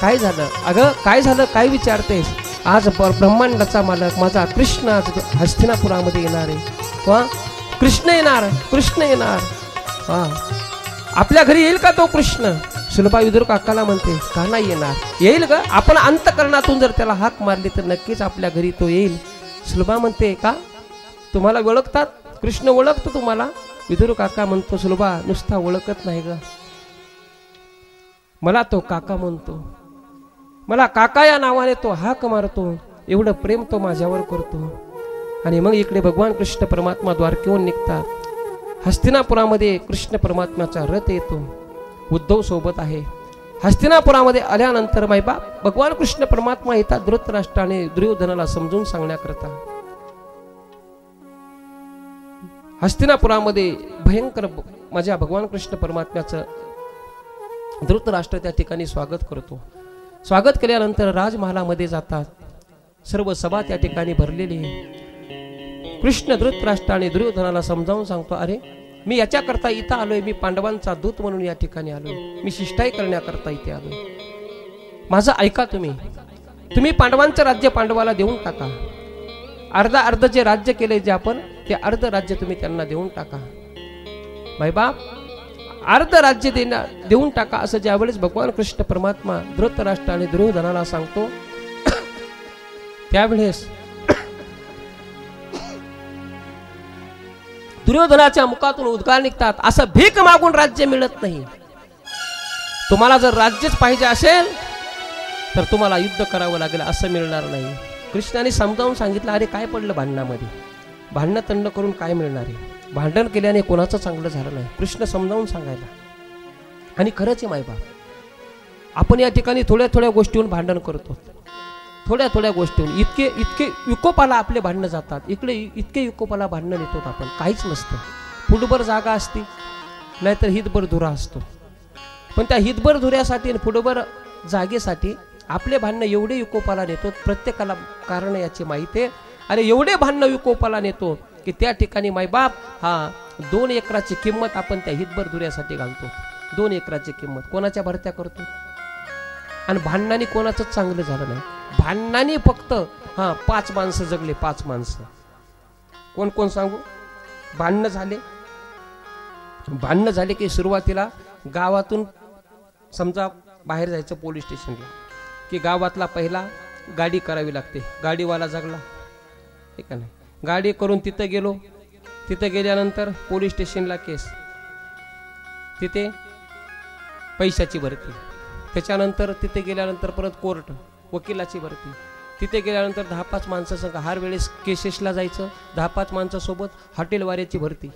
काय झालं अगं, काय झालं, काय विचारतेस? आज ब्रह्मांडाचा मालक माझा कृष्ण आज हस्तिनापुरामध्ये येणार आहे. वा, कृष्ण येणार, कृष्ण येणार. वा, आपल्या घरी येईल का तो कृष्ण? सुलभा विदुर काकाला म्हणते, का नाही येणार? येईल ग. आपण अंतकरणातून जर त्याला हाक मारली तर नक्कीच आपल्या घरी तो येईल. सुलभा म्हणते, का तुम्हाला ओळखतात? कृष्ण ओळखतो तुम्हाला? विदुर काका म्हणतो, सुलभा नुसता ओळखत नाही ग, मला तो काका म्हणतो, मला काका या नावाने तो हाक मारतो, एवढं प्रेम तो माझ्यावर करतो. आणि मग इकडे भगवान कृष्ण परमात्मा द्वारकेहून निघतात. हस्तिनापुरामध्ये कृष्ण परमात्म्याचा रथ येतो, उद्धव सोबत आहे. हस्तिनापुरामध्ये आल्यानंतर मायबाप भगवान कृष्ण परमात्मा येतात धृतराष्ट्राने दुर्योधनाला समजून सांगण्याकरता. हस्तिनापुरामध्ये भयंकर माझ्या भगवान कृष्ण परमात्म्याचं धृतराष्ट्र त्या ठिकाणी स्वागत करतो. स्वागत केल्यानंतर राजमहालामध्ये जातात. सर्व सभा त्या ठिकाणी भरलेली आहे. कृष्ण धृतराष्ट्राने दुर्योधनाला समजावून सांगतो, अरे मी याच्याकरता इथं आलोय, मी पांडवांचा दूत म्हणून या ठिकाणी आलोय, मी शिष्टाई करण्याकरता इथे आलोय. माझं ऐका तुम्ही, तुम्ही पांडवांचं राज्य पांडवाला देऊन टाका. अर्ध जे राज्य केले जे आपण, ते अर्ध राज्य तुम्ही त्यांना देऊन टाका. बाप, अर्ध राज्य देऊन टाका असं ज्यावेळेस भगवान कृष्ण परमात्मा धृतराष्ट्र आणि दुर्योधनाला सांगतो, त्यावेळेस दुर्योधनाच्या मुखातून उद्गार निघतात, असं भीक मागून राज्य मिळत नाही. तुम्हाला जर राज्यच पाहिजे असेल तर तुम्हाला युद्ध करावं लागेल, असं मिळणार नाही. कृष्णाने समजावून सांगितलं, अरे काय पडलं भांडणामध्ये? भांडणं तंड करून काय मिळणार आहे? भांडण केल्याने कोणाचं चांगलं झालं नाही. कृष्ण समजावून सांगायला. आणि खरंच आहे मायबाप, आपण या ठिकाणी थोड्या थोड्या गोष्टीहून भांडण करतो, थोड्या थोड्या गोष्टीहून इतके विकोपाला आपले भांडणं जातात. इकडे इतके विकोपाला भांडणं येतो आपण, काहीच नसतं. फुटभर जागा असती, नाहीतर हितभर धुरा असतो. पण त्या हितभर धुऱ्यासाठी आणि फुटभर जागेसाठी आपले भांडणं एवढे विकोपाला नेतो, प्रत्येकाला कारण याची माहिती आहे. अरे एवढे भांडणं विकोपाला नेतो की त्या ठिकाणी मायबाप 2 एकराची किंमत आपण त्या हितभर धुऱ्यासाठी घालतो. 2 एकराची किंमत कोणाच्या भरत्या करतो. आणि भांडणाने कोणाचं चांगलं झालं नाही. भांडणाने फक्त 5 माणसं जगले, 5 माणसं. कोण कोण सांगू? भांडणं झाले की सुरुवातीला गावातून समजा बाहेर जायचं पोलीस स्टेशनला, की गावातला पहिला गाडी करावी लागते. गाडीवाला जगला, ठीक आहे नाही, गाडी करून तिथं गेलो, तिथं गेल्यानंतर पोलीस स्टेशनला केस, तिथे पैशाची भरती, त्याच्यानंतर तिथे गेल्यानंतर परत कोर्ट, वकिलाची भरती, तिथे गेल्यानंतर 10-5 माणसासंग हर वेळेस केसेसला जायचं, 10-5 माणसासोबत हॉटेलवाल्याची भरती,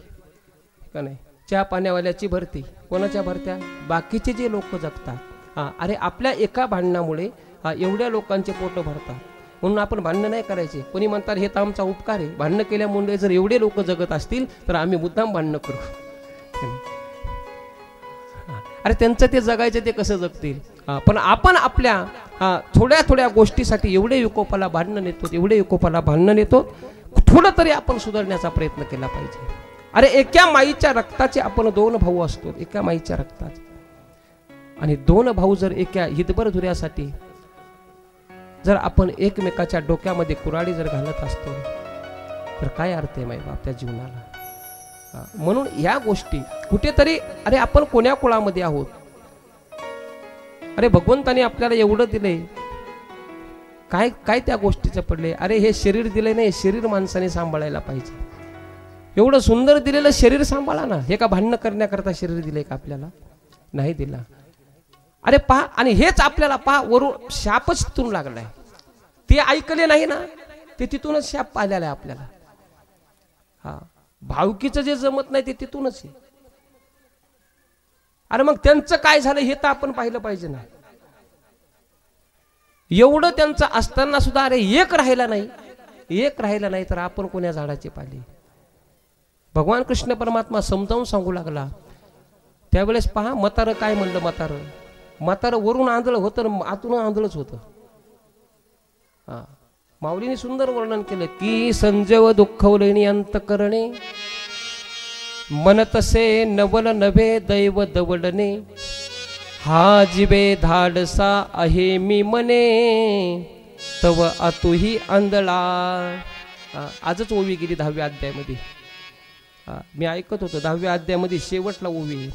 का नाही, चहा पाण्यावाल्याची भरती. कोणाच्या भरत्या? बाकीचे जे लोक जगतात. अरे आपल्या एका भांडणामुळे एवढ्या लोकांचे पोट भरतात. म्हणून आपण भांडणं नाही करायचे. कोणी म्हणतात हे तर आमचा उपकार आहे, भांडणं केल्यामुळे जर एवढे लोक जगत असतील तर आम्ही मुद्दाम भांडणं करू. अरे त्यांचं ते जगायचं, ते कसं जगतील? पण आपण आपल्या थोड्या थोड्या गोष्टीसाठी एवढे विकोपाला भांडणं नेतो, थोडं तरी आपण सुधारण्याचा प्रयत्न केला पाहिजे. अरे एका माईच्या रक्ताचे आपण 2 भाऊ असतो, एका माईच्या रक्ताचे. आणि 2 भाऊ जर एका हितभर धुऱ्यासाठी जर आपण एकमेकाच्या डोक्यामध्ये कुऱ्हाडी जर घालत असतो तर काय अर्थ आहे मायबाप त्या जीवनाला? म्हणून या गोष्टी कुठेतरी, अरे आपण कोण्या कुळामध्ये आहोत? अरे भगवंताने आपल्याला एवढं दिलंय, काय काय त्या गोष्टीचं पडले? अरे हे शरीर दिलंय नाही, शरीर माणसाने सांभाळायला पाहिजे. एवढं सुंदर दिलेलं शरीर सांभाळा ना. हे का भांडणं करण्याकरता शरीर दिलंय का आपल्याला? नाही दिला. अरे पहा, आणि हेच आपल्याला पहा वरून शापच तिथून लागलाय. ते ऐकले नाही ना, ते तिथूनच शाप आलेला आहे आपल्याला. भावकीचं जे जमत नाही ते तिथूनच आहे. अरे मग त्यांचं काय झालं हे तर आपण पाहिलं पाहिजे ना. एवढं त्यांचं असताना सुद्धा अरे एक राहिला नाही तर आपण कोण्या झाडाची पाली? भगवान कृष्ण परमात्मा समजावून सांगू लागला. त्यावेळेस पहा म्हातारं काय म्हणलं. म्हातारं वरून आंधळ होतं, आतून आंधळच होतं. माऊलीने सुंदर वर्णन केलं की संजय दुःखवलेनी अंतकरणे, मन तसे नवल नभे दैव दवडणे, हा जिबे धाडसा आहे मी मने तव आतुही आंधळा. आजच ओवी गेली 10व्या अध्यायामध्ये. मी ऐकत होतो 10व्या अध्यायामध्ये शेवटला ओवी,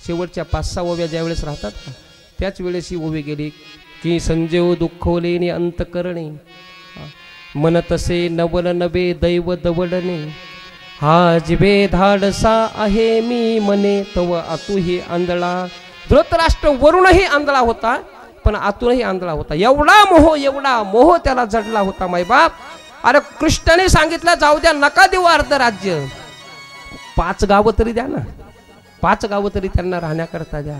शेवटच्या 5-6 ओव्या ज्यावेळेस राहतात का त्याच वेळेस ही ओवी गेली की संजीव दुःखोलेने अंतकरणे मन तसे नवल नवे दैव दवडणे. हा जिबे धाडसा आहे मी मने तव आतुही आंधळा. धृतराष्ट्र वरूनही आंधळा होता पण आतूनही आंधळा होता. एवढा मोह त्याला जडला होता मायबाप. अरे कृष्णाने सांगितलं जाऊ द्या, नका देऊ अर्ध राज्य, 5 गावं तरी द्या ना, 5 गावं तरी त्यांना राहण्याकरता द्या.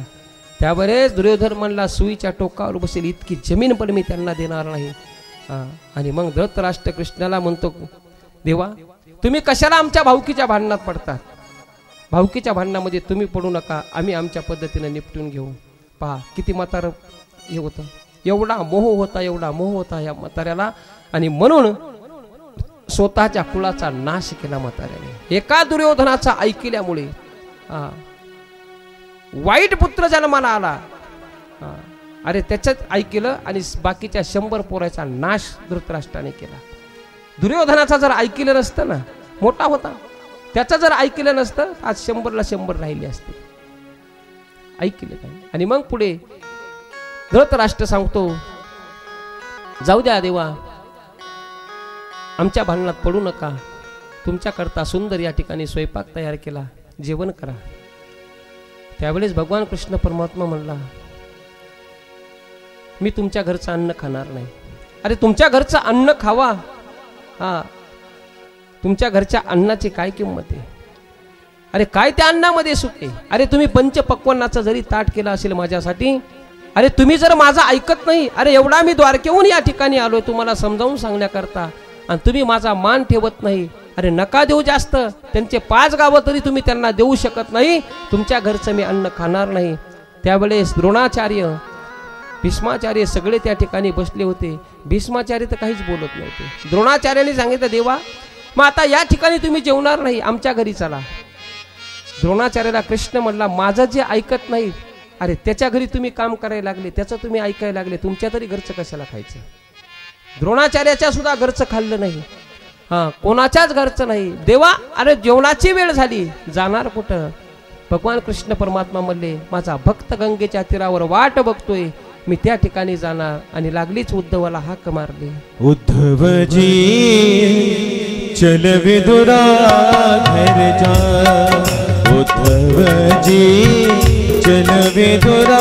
त्यावेळेस दुर्योधन म्हणला सुईच्या टोकावर बसेल इतकी जमीन पण मी त्यांना देणार नाही. आणि मग धृतराष्ट्र कृष्णाला म्हणतो, देवा तुम्ही कशाला आमच्या भावकीच्या भांडणात पडतात? भावकीच्या भांडणामध्ये तुम्ही पडू नका, आम्ही आमच्या पद्धतीने निपटून घेऊ. पहा किती म्हातारं हे होतं, एवढा मोह होता या म्हाताऱ्याला. आणि म्हणून स्वतःच्या कुळाचा नाश केला म्हाताऱ्याने एका दुर्योधनाचा ऐकल्यामुळे. वाईट पुत्र जन्माला आला, अरे त्याच्यात ऐकलं आणि बाकीच्या 100 पोराचा नाश धृतराष्ट्राने केला. दुर्योधनाचा जर ऐकलं नसतं ना, मोठा होता, त्याचं जर ऐकलं नसतं आज 100ला 100 राहिले असते. ऐकलं नाही. आणि मग पुढे धृतराष्ट्र सांगतो, जाऊ द्या देवा, आमच्या भांडणात पडू नका, तुमच्याकरता सुंदर या ठिकाणी स्वयंपाक तयार केला, जेवण करा. त्यावेळेस भगवान कृष्ण परमात्मा म्हणला, मी तुमच्या घरचं अन्न खाणार नाही. अरे तुमच्या घरचं अन्न खावा, तुमच्या घरच्या अन्नाची काय किंमत आहे? अरे काय त्या अन्नामध्ये सुख आहे? अरे तुम्ही पंचपक्वान्नाचं जरी ताट केलं असेल माझ्यासाठी, अरे तुम्ही जर माझं ऐकत नाही, अरे एवढा मी द्वारकेहून या ठिकाणी आलोय तुम्हाला समजावून सांगण्याकरता, आणि तुम्ही माझा मान ठेवत नाही. अरे नका देऊ जास्त, त्यांचे 5 गावं तरी तुम्ही त्यांना देऊ शकत नाही, तुमच्या घरचं मी अन्न खाणार नाही. त्यावेळेस द्रोणाचार्य, भीष्माचार्य सगळे त्या ठिकाणी बसले होते. भीष्माचार्य तर काहीच बोलत नव्हते. द्रोणाचार्याने सांगितलं, देवा मग आता या ठिकाणी तुम्ही जेवणार नाही, आमच्या घरी चला. द्रोणाचार्याला कृष्ण म्हणला, माझं जे ऐकत नाही, अरे त्याच्या घरी तुम्ही काम करायला लागले, त्याचं तुम्ही ऐकायला लागले, तुमच्या तरी घरचं कशाला खायचं? द्रोणाचार्याच्या सुद्धा घरचं खाल्लं नाही, कोणाच्याच घरचं नाही. देवा अरे जेवणाची वेळ झाली, जाणार कुठं? भगवान कृष्ण परमात्मा म्हणले, माझा भक्त गंगेच्या तीरावर वाट बघतोय, मी त्या ठिकाणी जाणार. आणि लागलीच उद्धवाला हाक मारली, उद्धवजी चल विदुरा घर जा. उद्धवजी चल विदुरा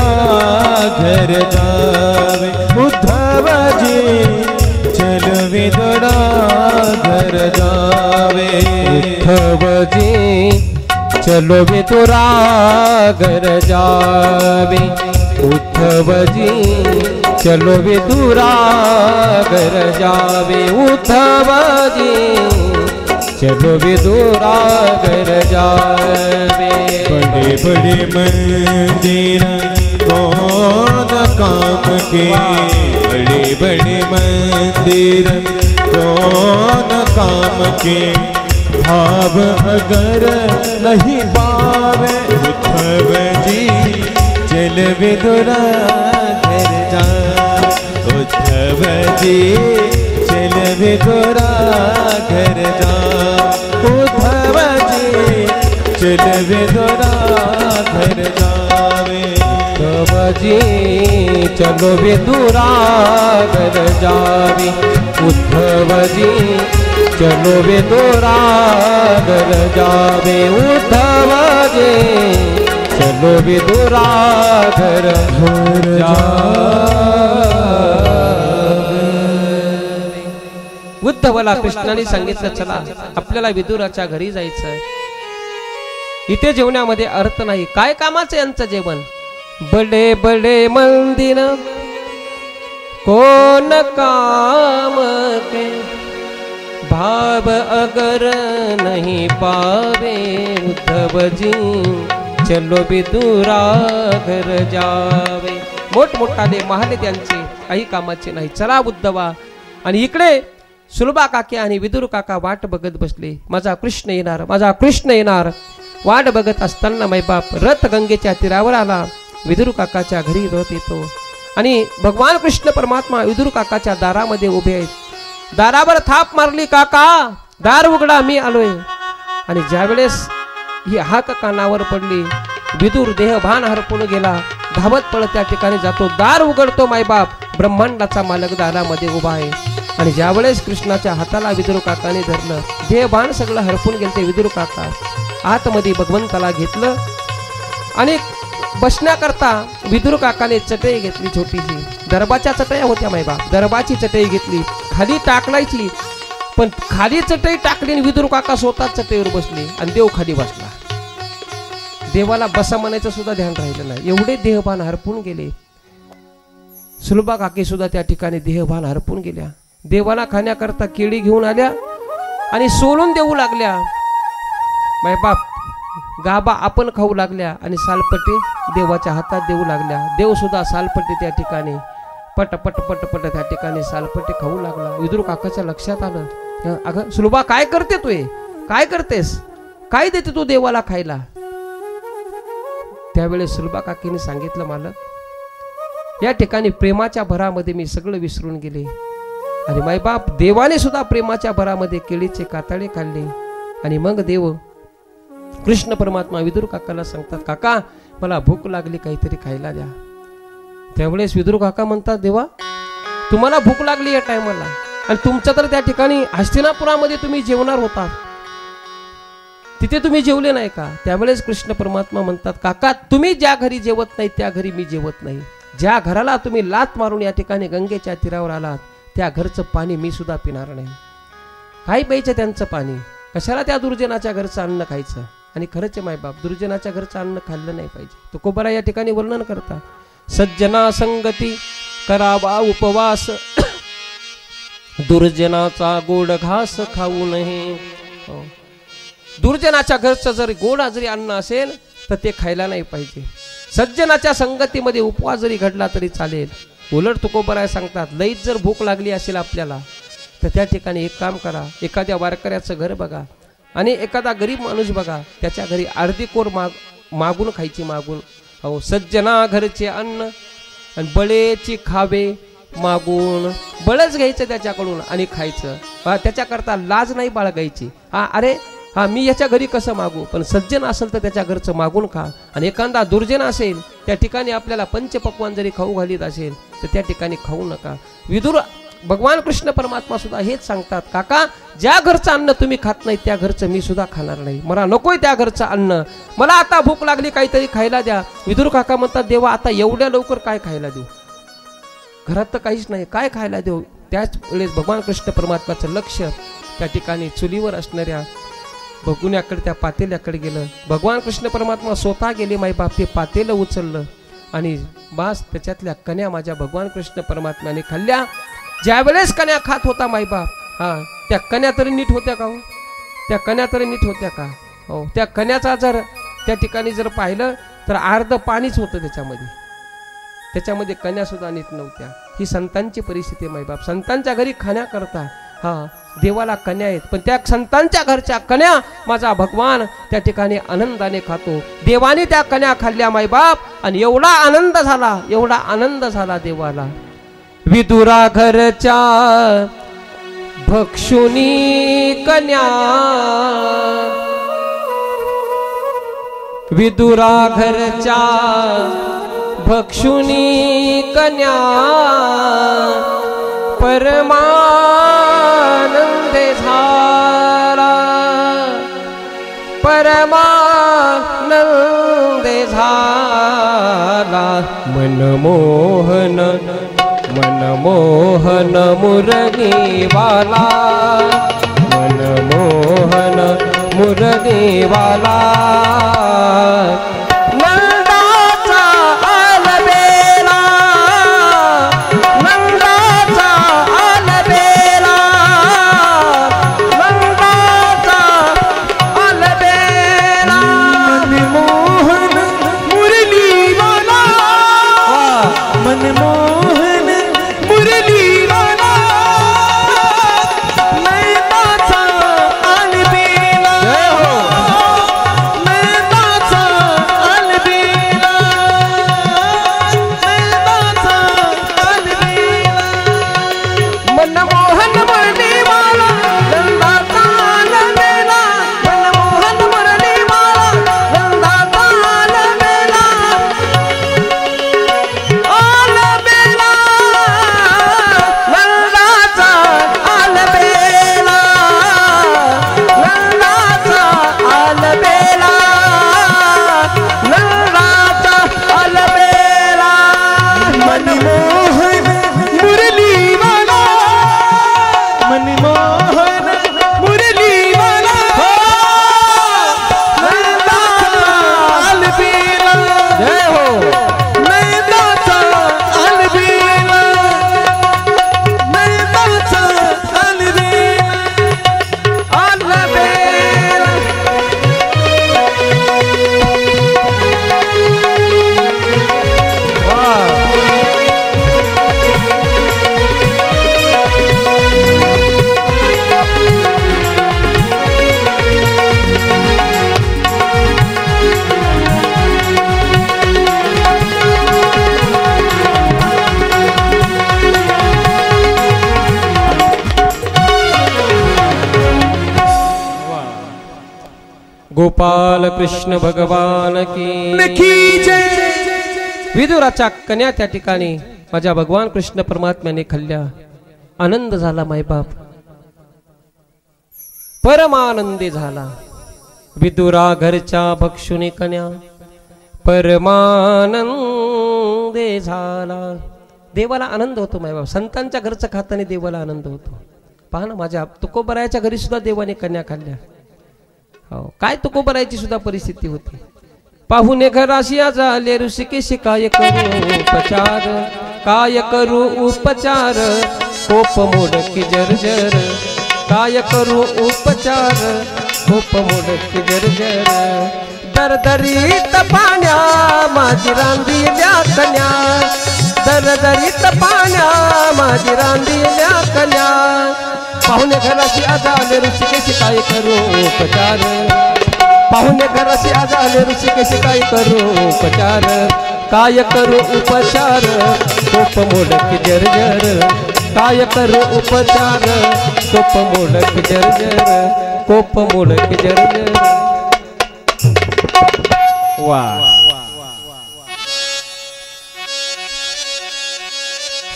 घर जावे. उद्धवजी चल विदुरा घर जावे. उद्धवजी चलो विदुरा घर जावे. उद्धवजी चलो विदुरा घर जावे. उद्धवजी चलो विदुरा घर जावे. बड़े बड़े मंदिर कौन काम के. बड़े बड़े मंदिर कौन काम के. भाव अगर नहीं पावे. उद्धवजी चल विदुरा घर जा. उद्धवजी चल विदुरा घर जा. उद्धवजी चल विदुरा घर जावे. उद्धवजी चलो विदुरा घर जावे. उद्धवजी चलो विदुरा घर जावे. उद्धवजी चलो विदुरा घर जावे. उद्धवाला कृष्णाने सांगितलं, चला आपल्याला विदुराच्या घरी जायचं. इथे जेवण्यामध्ये अर्थ नाही, काय कामाचं यांचं जेवण? बडे बडे मंदिर कोण काम के. भाव अगर नहीं पावे. उद्धवजी चलो विदुरा घर जावे. मोठमोठाले महाले त्यांचे काही कामाचे नाही, चला उद्धवा. आणि इकडे सुलभा काकी आणि विदुर काका वाट बघत बसले, माझा कृष्ण येणार, माझा कृष्ण येणार. वाट बघत असताना मैबाप रथ गंगेच्या तीरावर आला. विदुर काकाच्या घरी रथ येतो आणि भगवान कृष्ण परमात्मा विदुर काकाच्या दारामध्ये उभे आहेत. दारावर थाप मारली, काका दार उघडा, मी आलोय. आणि ज्यावेळेस ही हाक कानावर पडली, विदुर देहभान हरपून गेला, धावत पळत त्या ठिकाणी जातो. दार उघडतो, मायबाप ब्रह्मांडाचा मालक दारामध्ये उभा आहे. आणि ज्यावेळेस कृष्णाच्या हाताला विदुर काकाने धरलं, देहभान सगळं हरपून गेले. विदुर काका आतमध्ये भगवंताला घेतलं आणि बसण्याकरता विदुर काकाने चटई घेतली, छोटीशी दरबाच्या चटया होत्या मायबाप, दरबाची चटई घेतली, खाली टाकलायची. पण खाली चटई टाकली आणि विदुर काका स्वतः चटईवर बसले आणि देव खाली बसला. देवाला बसा म्हणायचं सुद्धा ध्यान राहिलं नाही, एवढे देहभान हरपून गेले. सुलभा काकी सुद्धा त्या ठिकाणी देहभान हरपून गेल्या. देवाला खाण्याकरता केळी घेऊन आल्या आणि सोलून देऊ लागल्या. मायबाप गाबा आपण खाऊ लागल्या आणि सालपट्टी देवाच्या हातात देऊ लागल्या. देव सुद्धा सालपट्टी त्या ठिकाणी पट पट पट पट त्या ठिकाणी सालपट्टी खाऊ लागला. विदुर काकाच्या लक्षात आलं, अगं सुलभा काय करते तू, काय करतेस, काय देते तू देवाला खायला. त्यावेळेस सुलभा काकीने सांगितलं, मालक या ठिकाणी प्रेमाच्या भरामध्ये मी सगळं विसरून गेले. आणि मायबाप देवाने सुद्धा प्रेमाच्या भरामध्ये केळीचे कातळे खाल्ले. आणि मग देव कृष्ण परमात्मा विदुर काकाला सांगतात, काका मला भूक लागली, काहीतरी खायला द्या. त्यावेळेस विदुर काका म्हणतात, देवा तुम्हाला भूक लागली या टायमाला, आणि तुमच्या तर त्या ठिकाणी हस्तिनापुरामध्ये तुम्ही जेवणार होता, तिथे तुम्ही जेवले नाही का. त्यावेळेस कृष्ण परमात्मा म्हणतात, काका तुम्ही ज्या घरी जेवत नाही त्या घरी मी जेवत नाही. ज्या घराला तुम्ही लात मारून या ठिकाणी गंगेच्या तीरावर आलात त्या घरचं पाणी मी सुद्धा पिणार नाही. काय प्यायचं त्यांचं पाणी, कशाला त्या दुर्जनाच्या घरचं अन्न खायचं. आणि खरंच मायबाप दुर्जनाच्या घरचं अन्न खाल्लं नाही पाहिजे. तुकोबरा या ठिकाणी वर्णन करता, सज्जना संगती करावा उपवास, दुर्जनाचा गोड घास खाऊ नये. दुर्जनाच्या घरचं जर गोड जरी अन्न असेल तर ते खायला नाही पाहिजे. सज्जनाच्या संगतीमध्ये उपवास जरी घडला तरी चालेल. उलट तुकोबराय सांगतात, लईच जर भूक लागली असेल आपल्याला तर त्या ठिकाणी एक काम करा, एखाद्या वारकऱ्याचं घर बघा आणि एखादा गरीब माणूस बघा, त्याच्या घरी अर्धी कोर मागून खायची, मागून. हो, सज्जना घरचे अन्न आणि बळेची खावे मागून, बळच घ्यायचं त्याच्याकडून आणि खायचं. त्याच्याकरता लाज नाही बाळगायची. अरे मी याच्या घरी कसं मागू, पण सज्जन असेल तर त्याच्या घरचं मागून खा. आणि एखादा दुर्जन असेल त्या ठिकाणी आपल्याला पंचपक्वान जरी खाऊ घालीत असेल तर त्या ठिकाणी खाऊ नका. विदुर भगवान कृष्ण परमात्मा सुद्धा हेच सांगतात, काका ज्या घरचं अन्न तुम्ही खात नाही त्या घरचं मी सुद्धा खाणार नाही. मला नकोय त्या घरचं अन्न, मला आता भूक लागली, काहीतरी खायला द्या. विदुर काका म्हणतात, देवा आता एवढ्या लवकर काय खायला देऊ, घरात तर काहीच नाही, काय खायला देऊ. त्याच वेळेस भगवान कृष्ण परमात्माचं लक्ष त्या ठिकाणी चुलीवर असणाऱ्या भगुन्याकडे, त्या पातेल्याकडे गेलं. भगवान कृष्ण परमात्मा स्वतः गेले मायबाप, ते पातेलं उचललं आणि बास त्याच्यातल्या कन्या माझ्या भगवान कृष्ण परमात्म्याने खाल्ल्या. ज्यावेळेस कन्या खात होता मायबाप, त्या कन्या तरी नीट होत्या का हो, त्या कन्या तरी नीट होत्या का. हो, त्या कन्याचा जर त्या ठिकाणी जर पाहिलं तर अर्ध पाणीच होतं त्याच्यामध्ये कन्या सुद्धा नीट नव्हत्या. ही संतांची परिस्थिती मायबाप. संतांच्या घरी खाण्याकरता देवाला कन्या आहेत, पण त्या संतांच्या घरच्या कन्या माझा भगवान त्या ठिकाणी आनंदाने खातो. देवाने त्या कन्या खाल्ल्या मायबाप आणि एवढा आनंद झाला देवाला. विदुरा घरच्या भक्षुनी कन्या, विदुरा घरच्या भक्षुनी कन्या, परमानंदे झाला, परमानंदे झाला. मनमोहन मनमोहन मुरलीवाला, मनमोहन मुरलीवाला. नंदाचा आलबेला, नंदाचा आलबेला, नंदाचा आलबेला. मनमोहन मुरलीवाला, मनमोहन मुरलीवाला, नंदाचा आलबेला, नंदाचा गोपाल कृष्ण भगवान की जय। विदुराच्या कन्या त्या ठिकाणी माझ्या भगवान कृष्ण परमात्म्याने खाल्ल्या, आनंद झाला मायबाप, परमानंदी झाला। विदुरा घरच्या भक्षुनी कन्या परमानंदे झाला। देवाला आनंद होतो मायबाप, संतांच्या घरचं खाताना देवाला आनंद होतो। पहा ना, माझ्या तुकोबरायाच्या घरी सुद्धा देवाने कन्या खाल्ल्या। हो, काय तुकोबरायाची सुद्धा परिस्थिती होती। पाहुणे घराशी झाले ऋषिकेशी, काय करू उपचार, काय करू उपचार, कोप मोडकी जर्जर, काय करू उपचार, कोप मोडकी जर्जर। दरदरीत पाण्या माझी रांदिल्या कन्या, दरदरीत पाण्या माझी रांदिल्या कन्या। पाहुणे घराशी आले ऋषिकेशी, काय करू उपचार, पाहुणे घराशी आले ऋषिकेशी, काय करू उपचार, काय करू उपचार, कोप मोडकी जर्जर, काय करू उपचार, कोप मोडकी जर्जर, कोप मोडकी जर्जर। वाह,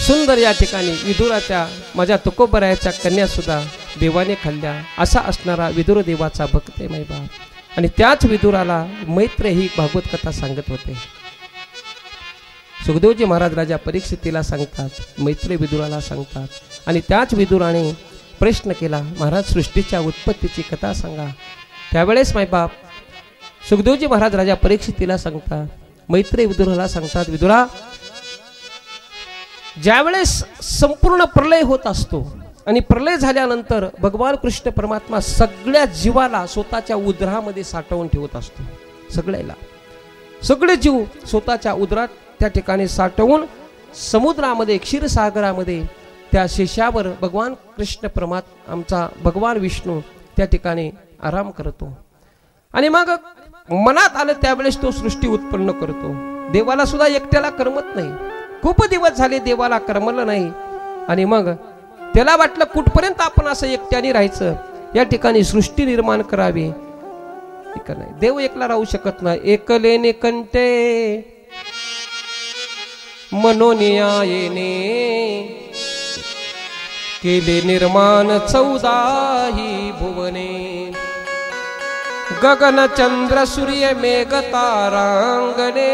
सुंदर या ठिकाणी विदुराच्या माझ्या तुकोबरायाच्या कन्या सुद्धा देवाने खाल्ल्या, असा असणारा विदुर देवाचा भक्त आहे मायबाप। आणि त्याच विदुराला मैत्र ही भागवत कथा सांगत होते। सुखदेवजी महाराज राजा परीक्षितीला सांगतात, मैत्र विदुराला सांगतात, आणि त्याच विदुराने प्रश्न केला, महाराज सृष्टीच्या उत्पत्तीची कथा सांगा। त्यावेळेस मायबाप सुखदेवजी महाराज राजा परीक्षितीला सांगतात, मैत्रेय विदुराला सांगतात, विदुरा, ज्यावेळेस संपूर्ण प्रलय होत असतो आणि प्रलय झाल्यानंतर भगवान कृष्ण परमात्मा सगळ्या जीवाला स्वतःच्या उदरामध्ये साठवून ठेवत असतो। सगळे जीव स्वतःच्या उदरात त्या ठिकाणी साठवून समुद्रामध्ये, क्षीरसागरामध्ये त्या शेषावर भगवान कृष्ण परमात्मा आमचा भगवान विष्णू त्या ठिकाणी आराम करतो। आणि मग मनात आलं त्यावेळेस तो सृष्टी उत्पन्न करतो। देवाला सुद्धा एकट्याला करमत नाही, खूप दिवस झाले देवाला करमलं नाही। आणि मग त्याला वाटलं कुठपर्यंत आपण असं एकट्याने राहायचं, या ठिकाणी सृष्टी निर्माण करावी। नाही, देव एकला राहू शकत नाही। एकलेने कंटे मनोनियायेने केले निर्माण 14 भुवने, गगन चंद्र सूर्य मेघ तारांगणे।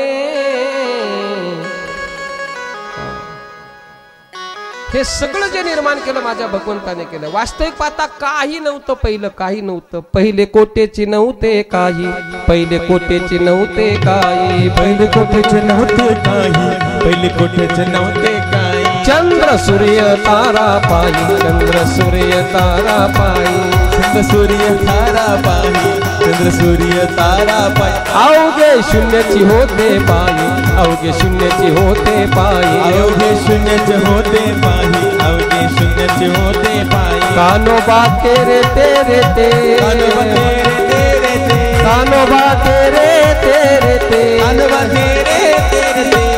हे सगळं जे निर्माण केलं माझ्या भगवंताने केलं। वास्तविक पाहता काही नव्हतं, पहिलं काही नव्हतं, पहिले कोटेची नव्हते काही, पहिले कोटेची नव्हते काही, पहिले कोठेचे नव्हते काही, पहिले कोठेचे नव्हते काही। चंद्र सूर्य तारा पायी, चंद्र सूर्य तारा पायी, चंद्र सूर्य तारा पायी, चंद्र सूर्य तारा पायी। अवघे शून्याची होते पायी, अवघे शून्याची होते पायी, अवघे शून्याचे होते पायी, अवघे शून्याचे होते पायी। कानोबा तेरे तेरे ते, कानोबा तेरे तेरे ते, कानोबा तेरे तेरे ते, कानोबा तेरे तेरे ते।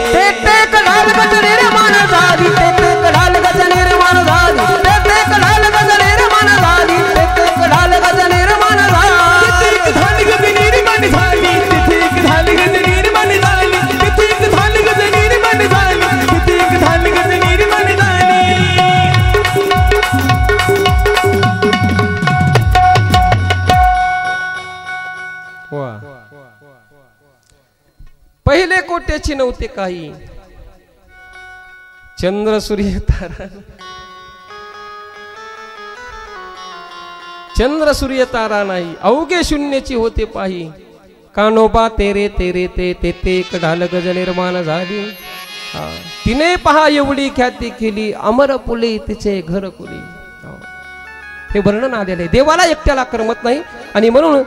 ते कढाल गज निर्माण झाली, ते कढाल गज निर्माण झाली, ते कढाल गज निर्माण झाली, ते कढाल गज निर्माण झाली। तिथे झाली गज निर्माण झाली, तिथे झाली गज निर्माण झाली, तिथे झाली गज निर्माण झाली, तिथे झाली गज निर्माण झाली। पहिले कोट्याची नव्हते काही, चंद्र सूर्य तारा, चंद्र सूर्य तारा नाही, अवघे शून्याची होते पाही। कानोबा तेरे तेरे ते, ते कढाल गज निर्माण झाली। तिने पहा एवढी ख्याती केली, अमर पुले तिचे घर कुली। हे वर्णन आलेले। देवाला एकट्याला करमत नाही, आणि म्हणून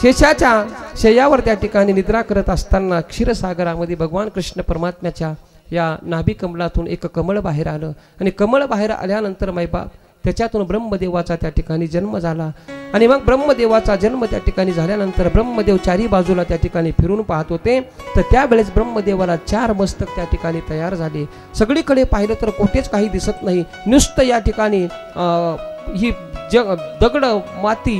शेषाच्या शय्यावर त्या ठिकाणी निद्रा करत असताना क्षीरसागरामध्ये भगवान कृष्ण परमात्म्याच्या या नाभी कमलातून एक कमळ बाहेर आलं, आणि कमळ बाहेर आल्यानंतर मायबाप त्याच्यातून ब्रह्मदेवाचा त्या ठिकाणी जन्म झाला। आणि मग ब्रह्मदेवाचा जन्म त्या ठिकाणी झाल्यानंतर ब्रह्मदेव चारी बाजूला त्या ठिकाणी फिरून पाहत होते, तर त्यावेळेस ब्रह्मदेवाला 4 मस्तक त्या ठिकाणी तयार झाले। सगळीकडे पाहिलं तर कोठेच काही दिसत नाही, नुसतं या ठिकाणी ही दगड माती